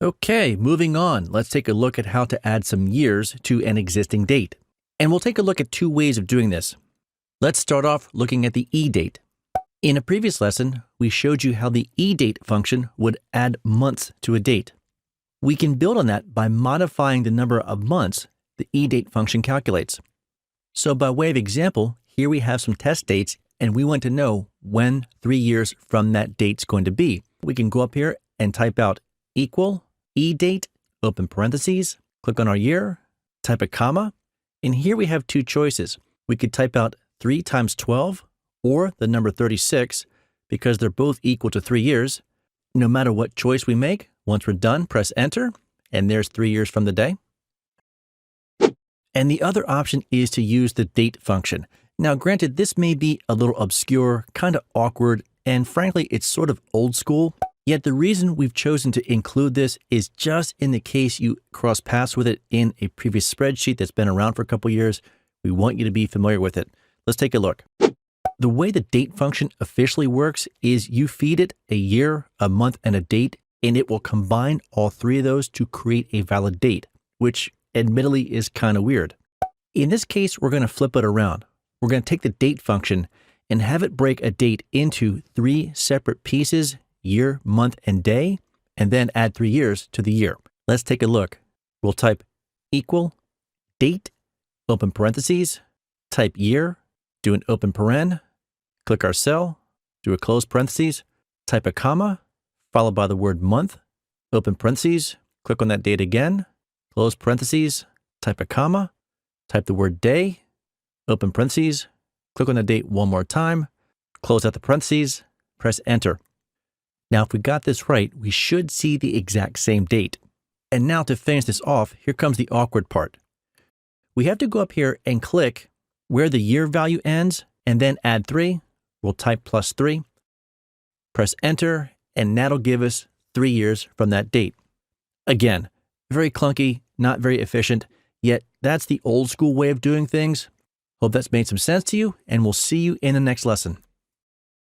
Okay, moving on. Let's take a look at how to add some years to an existing date. And we'll take a look at two ways of doing this. Let's start off looking at the EDATE. In a previous lesson, we showed you how the EDATE function would add months to a date. We can build on that by modifying the number of months the EDATE function calculates. So by way of example, here we have some test dates and we want to know when 3 years from that date's going to be. We can go up here and type out equal EDATE, open parentheses, click on our year, type a comma, and here we have two choices. We could type out 3 times 12 or the number 36 because they're both equal to 3 years. No matter what choice we make, once we're done, press enter, and there's 3 years from the day. And the other option is to use the date function. Now, granted, this may be a little obscure, kind of awkward, and frankly, it's sort of old school. Yet the reason we've chosen to include this is just in the case you cross paths with it in a previous spreadsheet that's been around for a couple years. We want you to be familiar with it. Let's take a look. The way the date function officially works is you feed it a year, a month, and a date, and it will combine all three of those to create a valid date, which admittedly is kind of weird. In this case, we're going to flip it around. We're going to take the date function and have it break a date into 3 separate pieces, year, month, and day, and then add 3 years to the year. Let's take a look. We'll type equal date, open parentheses, type year, do an open paren, click our cell, do a close parentheses, type a comma, followed by the word month, open parentheses, click on that date again, close parentheses, type a comma, type the word day, open parentheses, click on the date one more time, close out the parentheses, press enter. Now, if we got this right, we should see the exact same date. And now to finish this off, here comes the awkward part. We have to go up here and click where the year value ends and then add 3. We'll type +3, press enter, and that'll give us 3 years from that date. Again, very clunky, not very efficient, yet that's the old school way of doing things. Hope that's made some sense to you, and we'll see you in the next lesson.